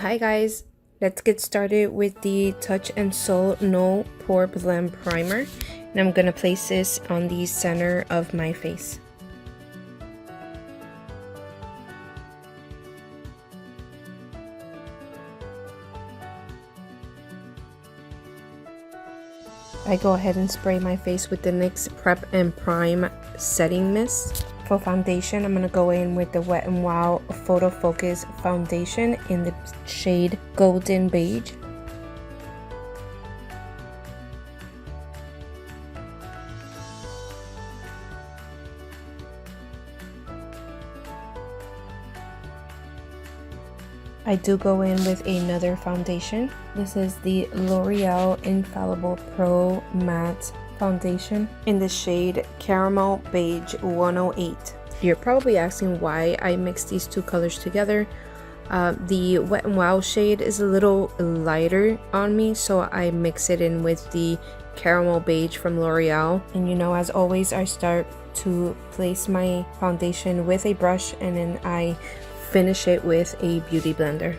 Hi guys, let's get started with the Touch and Soul No Pore Blend Primer, and I'm gonna place this on the center of my face. I go ahead and spray my face with the NYX Prep and Prime Setting Mist. For foundation, I'm going to go in with the Wet n Wild Photo Focus Foundation in the shade Golden Beige. I do go in with another foundation. This is the L'Oreal Infallible Pro Matte Foundation in the shade Caramel Beige 108. You're probably asking why I mixed these two colors together. The Wet n Wild shade is a little lighter on me, so I mix it in with the Caramel Beige from L'Oreal. And you know, as always, I start to place my foundation with a brush and then I finish it with a beauty blender.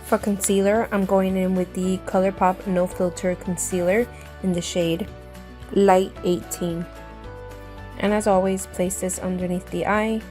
For concealer, I'm going in with the Colourpop No Filter Concealer in the shade Light 18. And as always, place this underneath the eye,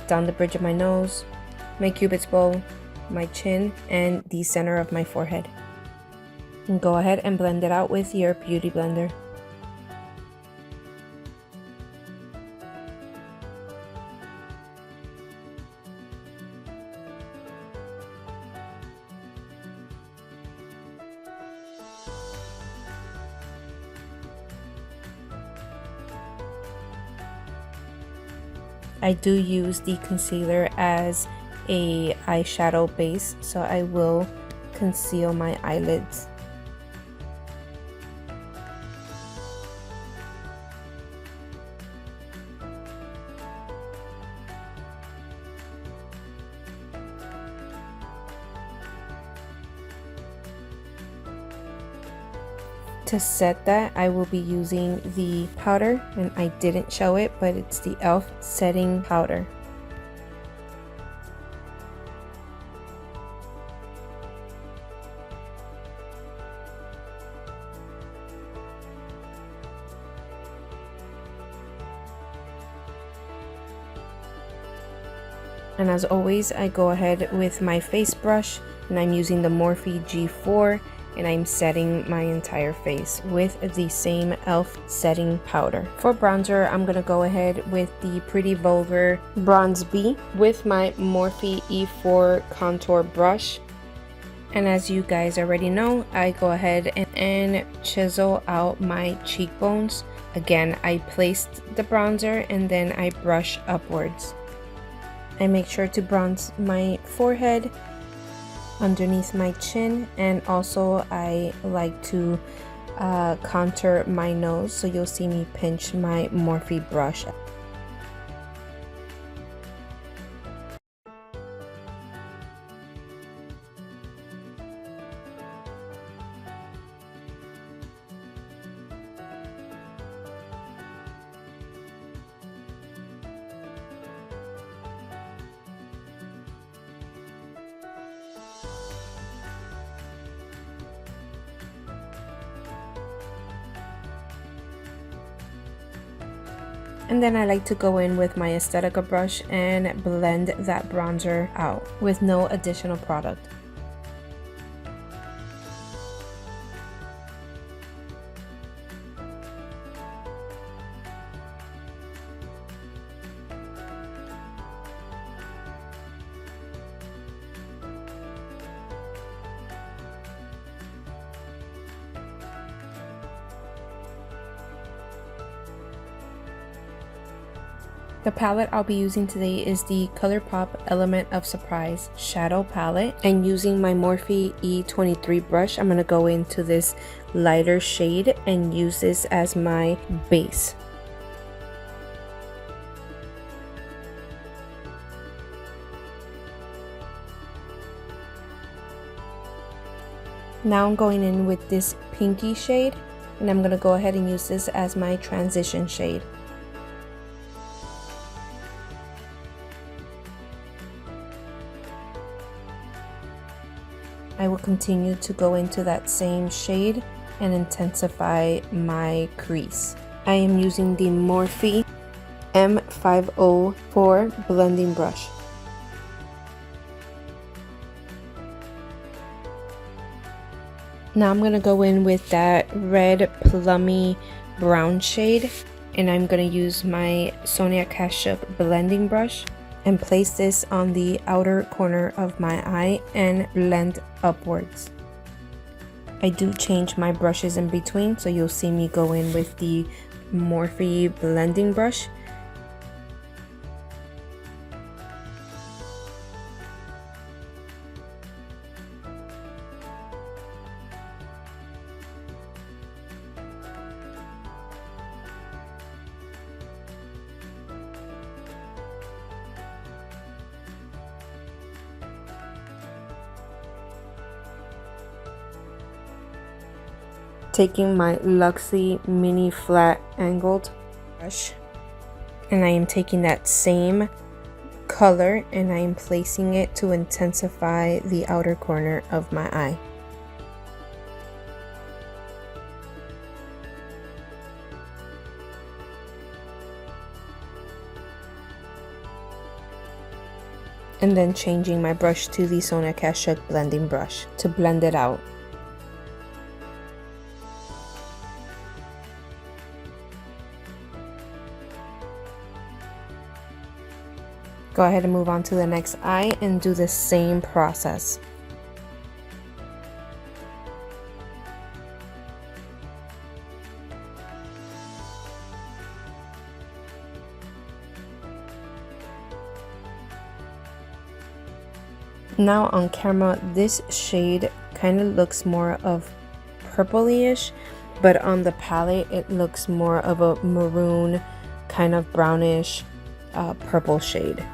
down the bridge of my nose, my cupid's bow, my chin, and the center of my forehead. And go ahead and blend it out with your beauty blender. I do use the concealer as a eyeshadow base, so I will conceal my eyelids. To set that, I will be using the powder, and I didn't show it, but it's the e.l.f. setting powder. And as always, I go ahead with my face brush, and I'm using the Morphe G4, and I'm setting my entire face with the same e.l.f. setting powder. For bronzer, I'm gonna go ahead with the Pretty Vulgar Bronze B with my Morphe E4 contour brush. And as you guys already know, I go ahead and chisel out my cheekbones. Again, I placed the bronzer and then I brush upwards. I make sure to bronze my forehead, underneath my chin, and also I like to contour my nose, so you'll see me pinch my Morphe brush. And then I like to go in with my Aesthetica brush and blend that bronzer out with no additional product. The palette I'll be using today is the Colourpop Element of Surprise Shadow Palette. And using my Morphe E23 brush, I'm going to go into this lighter shade and use this as my base. Now I'm going in with this pinky shade, and I'm going to go ahead and use this as my transition shade. I will continue to go into that same shade and intensify my crease. I am using the Morphe M504 blending brush. Now I'm going to go in with that red plummy brown shade, and I'm going to use my Sonia Kashuk blending brush and place this on the outer corner of my eye and blend upwards. I do change my brushes in between, so you'll see me go in with the Morphe blending brush. Taking my Luxie mini flat angled brush, and I am taking that same color and I am placing it to intensify the outer corner of my eye. And then changing my brush to the Sonia Kashuk blending brush to blend it out. Go ahead and move on to the next eye and do the same process. Now on camera, this shade kind of looks more of purpley-ish, but on the palette it looks more of a maroon, kind of brownish purple shade.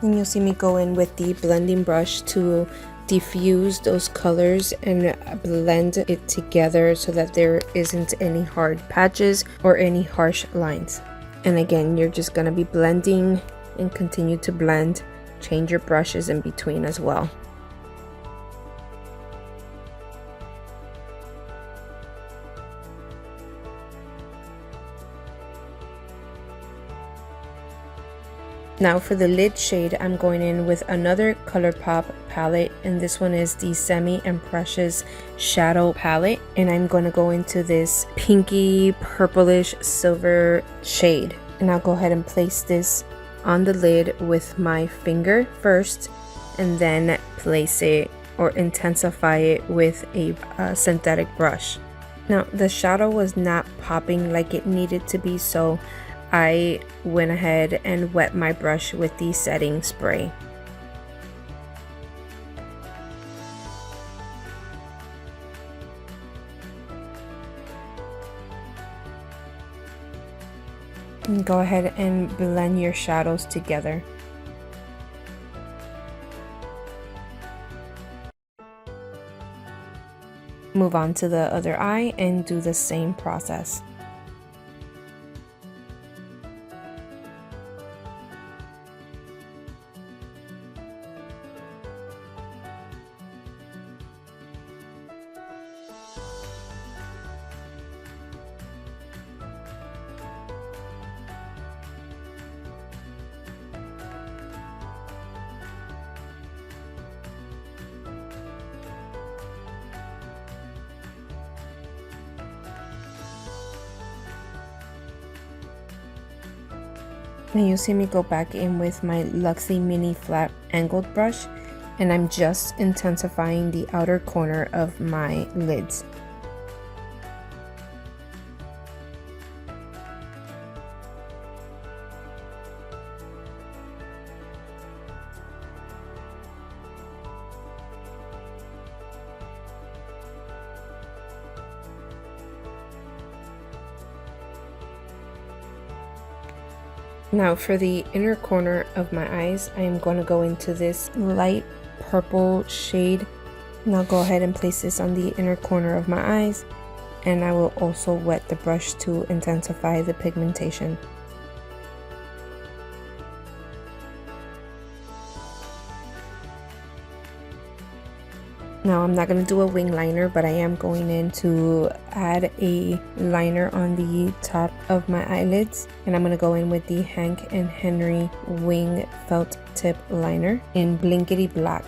And you'll see me go in with the blending brush to diffuse those colors and blend it together so that there isn't any hard patches or any harsh lines. And again, you're just going to be blending and continue to blend. Change your brushes in between as well. Now for the lid shade, I'm going in with another Colourpop palette, and this one is the Semi and Precious Shadow palette, and I'm going to go into this pinky purplish silver shade, and I'll go ahead and place this on the lid with my finger first, and then place it or intensify it with a synthetic brush. Now the shadow was not popping like it needed to be, so I went ahead and wet my brush with the setting spray. And go ahead and blend your shadows together. Move on to the other eye and do the same process. Now you see me go back in with my Luxie Mini Flat Angled brush, and I'm just intensifying the outer corner of my lids. Now for the inner corner of my eyes, I am going to go into this light purple shade. And I'll go ahead and place this on the inner corner of my eyes, and I will also wet the brush to intensify the pigmentation. Now I'm not going to do a wing liner, but I am going in to add a liner on the top of my eyelids, and I'm going to go in with the Hank and Henry wing felt tip liner in Blinkety Black.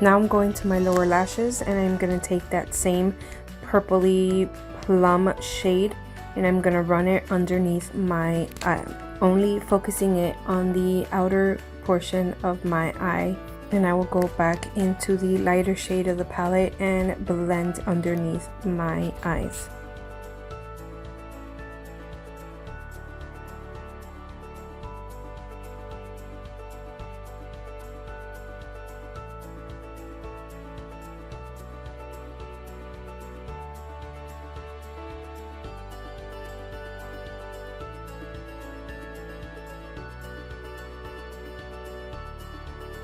Now I'm going to my lower lashes, and I'm going to take that same purpley plum shade, and I'm going to run it underneath my eye, only focusing it on the outer portion of my eye. And I will go back into the lighter shade of the palette and blend underneath my eyes.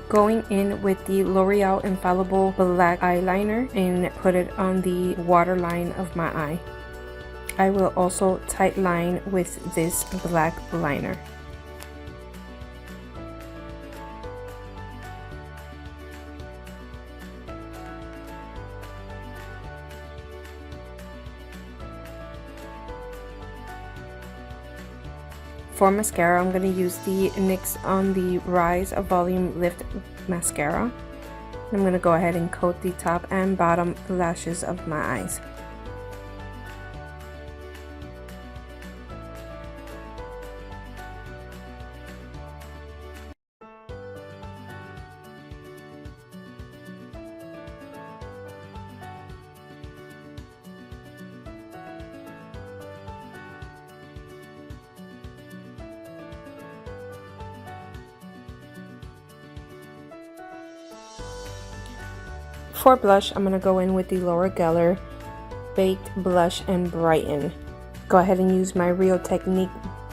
Going in with the L'Oreal Infallible Black Eyeliner and put it on the waterline of my eye. I will also tight line with this black liner. For mascara, I'm going to use the NYX on the Rise Volume Lift Mascara. I'm going to go ahead and coat the top and bottom lashes of my eyes. For blush, I'm going to go in with the Laura Geller Baked Blush and Brighten. Go ahead and use my Real Technique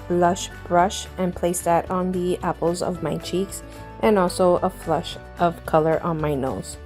blush brush and place that on the apples of my cheeks, and also a flush of color on my nose.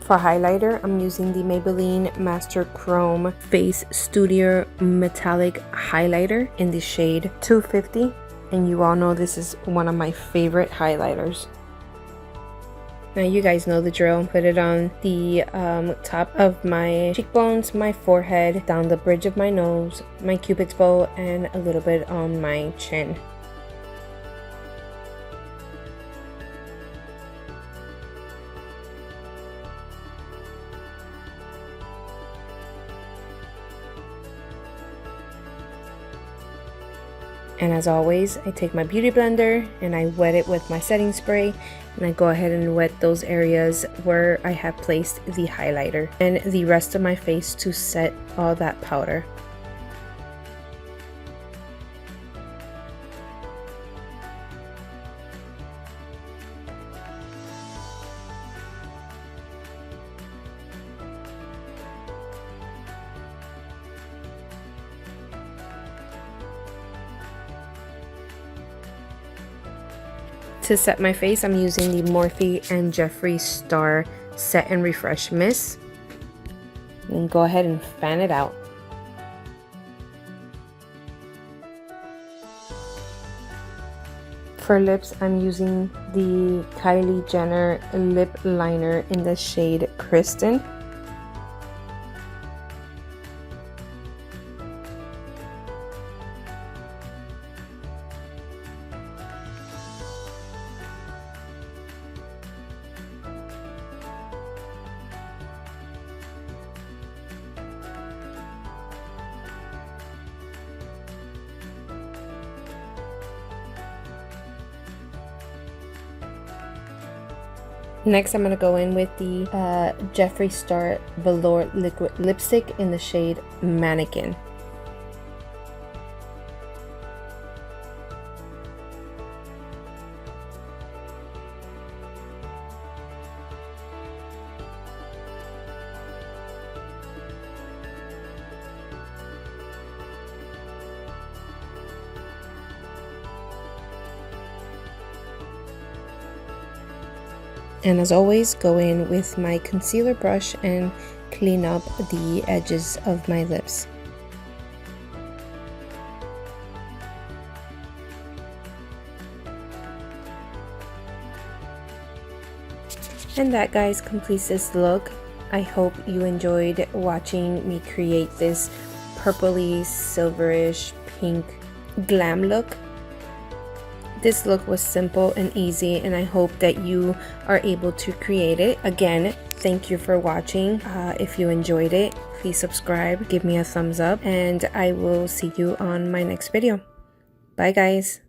For highlighter, I'm using the Maybelline Master Chrome Face Studio Metallic Highlighter in the shade 250. And you all know this is one of my favorite highlighters. Now you guys know the drill. Put it on the top of my cheekbones, my forehead, down the bridge of my nose, my cupid's bow, and a little bit on my chin. And as always, I take my beauty blender and I wet it with my setting spray, and I go ahead and wet those areas where I have placed the highlighter and the rest of my face to set all that powder. To set my face, I'm using the Morphe and Jeffree Star Set and Refresh Mist. And go ahead and fan it out. For lips, I'm using the Kylie Jenner lip liner in the shade Kristen. Next, I'm going to go in with the Jeffree Star Velour Liquid Lipstick in the shade Mannequin. And as always, go in with my concealer brush and clean up the edges of my lips. And that, guys, completes this look. I hope you enjoyed watching me create this purpley, silverish, pink glam look. This look was simple and easy, and I hope that you are able to create it. Again, thank you for watching. If you enjoyed it, please subscribe, give me a thumbs up, and I will see you on my next video. Bye, guys.